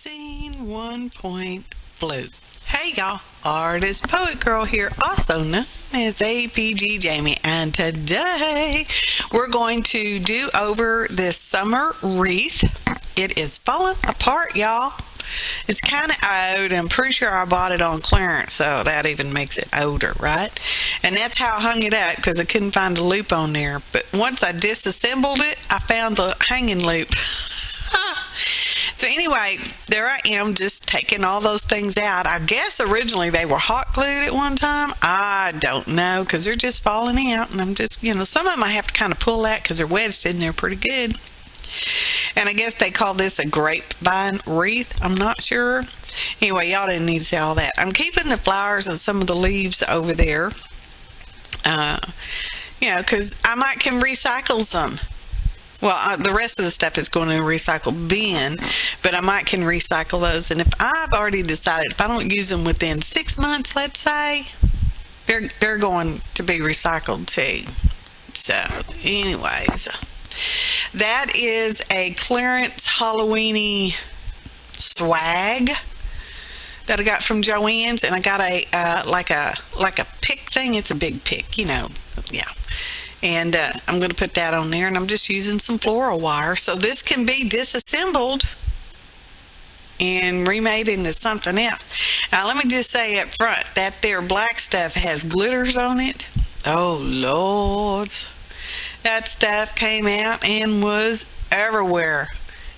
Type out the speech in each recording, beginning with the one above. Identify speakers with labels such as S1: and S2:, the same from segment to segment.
S1: Scene 1 point blue. Hey y'all, Artist Poet Girl here, also known as APG Jamie, and today we're going to do over this summer wreath. It is falling apart, y'all. It's kind of old. I'm pretty sure I bought it on clearance, so that even makes it older, right? And that's how I hung it up, because I couldn't find a loop on there. But once I disassembled it, I found a hanging loop. So anyway, there I am just taking all those things out. I guess originally they were hot glued at one time. I don't know, because they're just falling out. And I'm just, some of them I have to kind of pull out because they're wedged in there pretty good. And I guess they call this a grapevine wreath. I'm not sure. Anyway, y'all didn't need to see all that. I'm keeping the flowers and some of the leaves over there. Because I can recycle some. Well, the rest of the stuff is going in a recycle bin, but I can recycle those. And if I've already decided if I don't use them within 6 months, let's say, they're going to be recycled too. So, anyways, that is a clearance Halloweeny swag that I got from Joann's, and I got a like a pick thing. It's a big pick, yeah. And I'm going to put that on there, and I'm just using some floral wire. So this can be disassembled and remade into something else. Now, let me just say up front, that there black stuff has glitters on it. Oh, Lord. That stuff came out and was everywhere.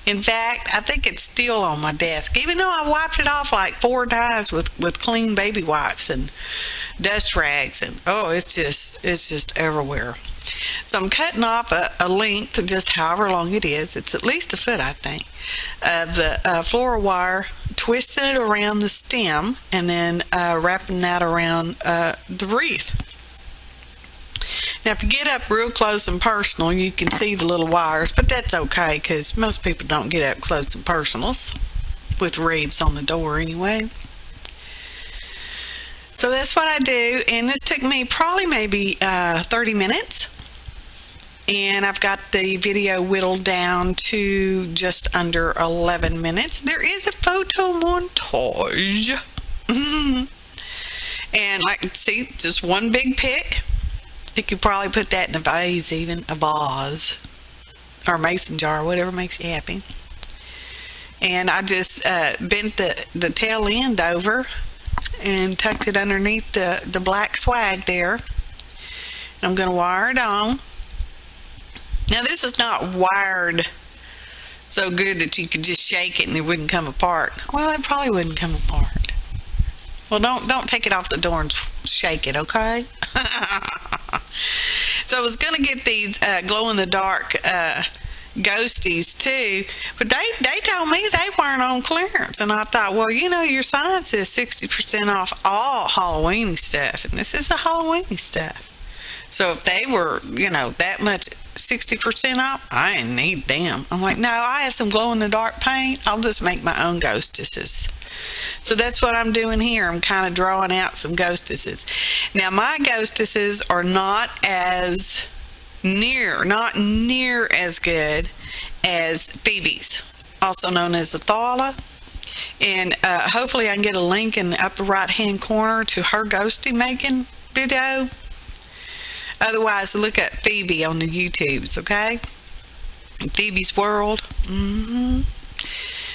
S1: In fact, I think it's still on my desk, even though I wiped it off like 4 times with clean baby wipes and dust rags, and it's just everywhere. So I'm cutting off a length, just however long it is. It's at least a foot, I think, of the floral wire, twisting it around the stem, and then wrapping that around the wreath. Now, if you get up real close and personal, you can see the little wires, but that's okay, because most people don't get up close and personals with wreaths on the door anyway. So that's what I do, and this took me probably maybe 30 minutes. And I've got the video whittled down to just under 11 minutes. There is a photo montage. And see, just one big pick. You could probably put that in a vase, even a vase, or a mason jar, whatever makes you happy. And I just bent the tail end over and tucked it underneath the black swag there. I'm going to wire it on. Now, this is not wired so good that you could just shake it and it wouldn't come apart. Well, it probably wouldn't come apart. Well, don't take it off the door and shake it, okay? So I was going to get these glow-in-the-dark ghosties too, but they told me they weren't on clearance, and I thought, well, your sign says 60% off all Halloween stuff, and this is the Halloween stuff. So if they were, that much 60% off, I didn't need them. I'm like, no, I have some glow-in-the-dark paint. I'll just make my own ghostesses. So that's what I'm doing here. I'm kind of drawing out some ghostesses. Now, my ghostesses are not near as good as Phoebe's, also known as the Thala. And hopefully I can get a link in the upper right-hand corner to her ghosty making video. Otherwise, look at Phoebe on the YouTubes, okay? Phoebe's World.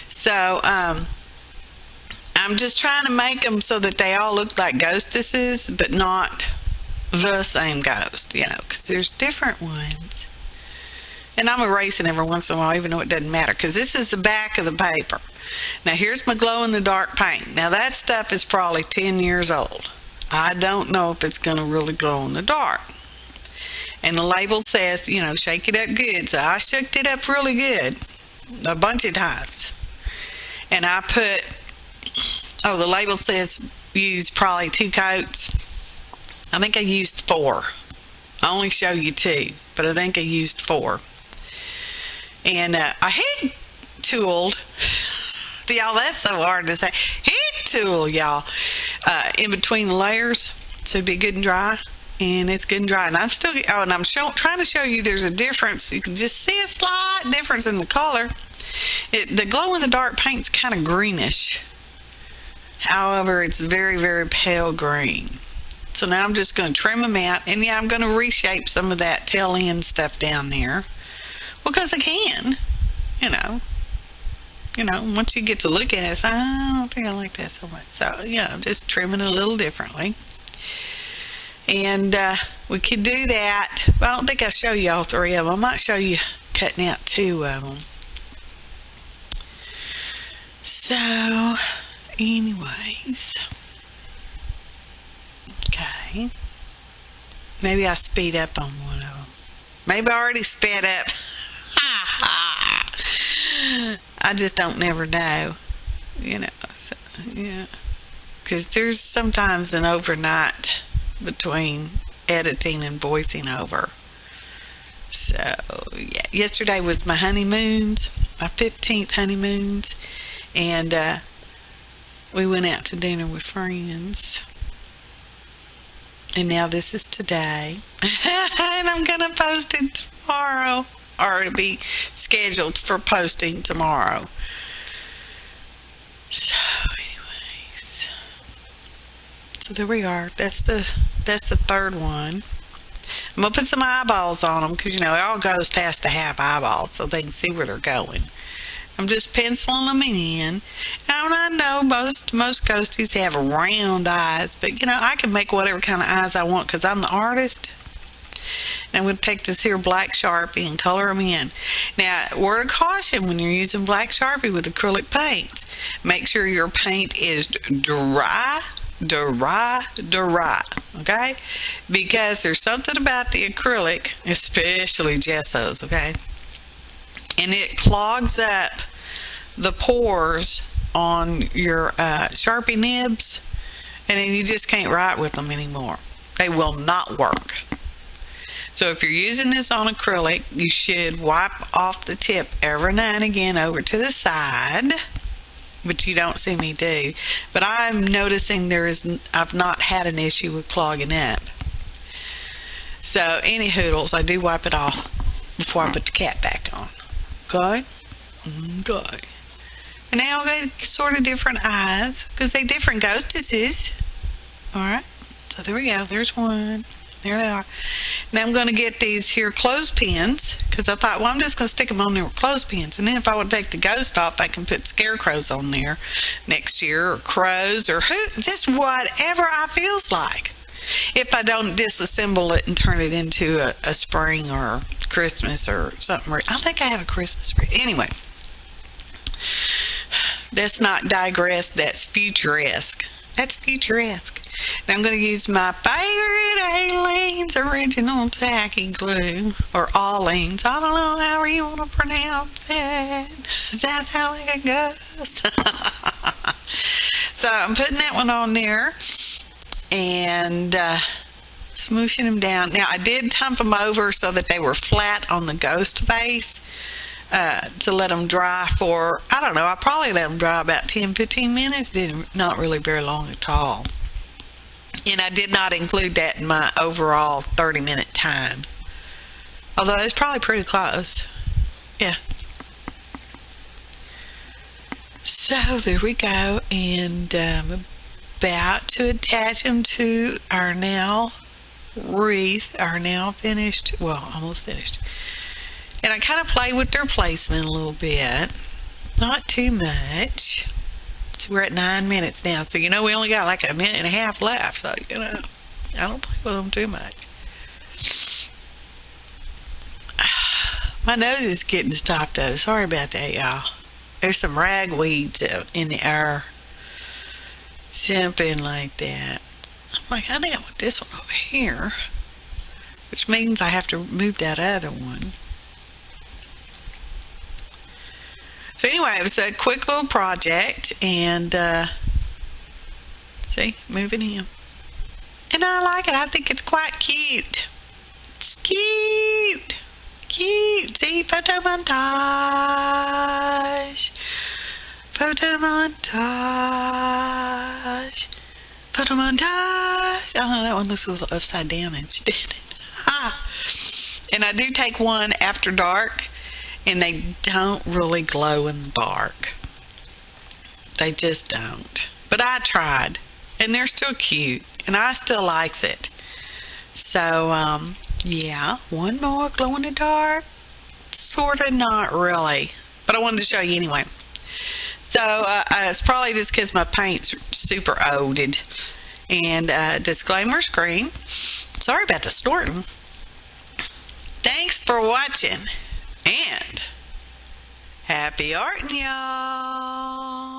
S1: So, I'm just trying to make them so that they all look like ghostesses, but not the same ghost, because there's different ones. And I'm erasing every once in a while, even though it doesn't matter, because this is the back of the paper. Now, here's my glow-in-the-dark paint. Now, that stuff is probably 10 years old. I don't know if it's going to really glow in the dark. And the label says, shake it up good. So I shook it up really good, a bunch of times. And I put, the label says use probably 2 coats. I think I used 4. I only show you 2, but I think I used 4. And I heat tooled, y'all, that's so hard to say. Heat tool, y'all, in between the layers, so it'd be good and dry. And it's good and dry. And I'm still, and I'm trying to show you there's a difference. You can just see a slight difference in the color. The glow-in-the-dark paint's kind of greenish. However, it's very, very pale green. So now I'm just going to trim them out. And yeah, I'm going to reshape some of that tail end stuff down there. Because I can, once you get to look at it, it's, I don't think I like that so much. So, just trimming it a little differently. And we could do that. But I don't think I'll show you all three of them. I might show you cutting out two of them. So, anyways. Okay. Maybe I speed up on one of them. Maybe I already sped up. I just don't never know. So, yeah. Because there's sometimes an overnight between editing and voicing over. So, yeah. Yesterday was my honeymoons, my 15th honeymoons. And we went out to dinner with friends. And now this is today. And I'm going to post it tomorrow. Or it'll be scheduled for posting tomorrow. So, anyways. So there we are. That's the third one. I'm going to put some eyeballs on them because, all ghosts has to have eyeballs so they can see where they're going. I'm just penciling them in. And I know most ghosties have round eyes, but, I can make whatever kind of eyes I want because I'm the artist. And I'm going to take this here black Sharpie and color them in. Now, word of caution when you're using black Sharpie with acrylic paints. Make sure your paint is dry, okay? Because there's something about the acrylic, especially gessos, okay? And it clogs up the pores on your Sharpie nibs, and then you just can't write with them anymore. They will not work. So if you're using this on acrylic, you should wipe off the tip every now and again over to the side, which you don't see me do. But I'm noticing I've not had an issue with clogging up. So any hoodles, I do wipe it off before I put the cap back on. Okay? Okay. And they all got sort of different eyes because they're different ghostesses. Alright? So there we go. There's one. There they are. Now I'm going to get these here clothespins because I thought, well, I'm just going to stick them on there with clothespins. And then if I would take the ghost off, I can put scarecrows on there next year or crows or just whatever I feels like. If I don't disassemble it and turn it into a spring or Christmas or something. I think I have a Christmas tree. Anyway, that's not digress. That's futuresque. That's futuresque. Now I'm going to use my favorite Aleene's original tacky glue, or Aleene's. I don't know how you want to pronounce it. That's how it goes. So I'm putting that one on there and smooshing them down. Now I did tump them over so that they were flat on the ghost face to let them dry for, I don't know, I probably let them dry about 10-15 minutes. Not really very long at all. And I did not include that in my overall 30-minute time. Although it's probably pretty close. Yeah. So there we go. And I'm about to attach them to our now wreath, our now finished, well, almost finished. And I kind of play with their placement a little bit. Not too much. We're at 9 minutes now, so we only got like a minute and a half left, so I don't play with them too much. My nose is getting stopped though. Sorry about that, y'all. There's some ragweeds out in the air. Something like that. I'm like, I think I want this one over here, which means I have to move that other one. So anyway, it was a quick little project, and see, moving him. And I like it. I think it's quite cute. It's cute. Cute. See, photo montage. Photo montage. Photo montage. Oh, that one looks a little upside down, and she did it. And I do take one after dark. and they don't really glow in the dark. They just don't. But I tried, and they're still cute, and I still likes it. So, yeah, one more glow in the dark. Sort of, not really. But I wanted to show you anyway. So, it's probably just because my paint's super olded. And disclaimer's green. Sorry about the snorting. Thanks for watching. And happy arting, y'all.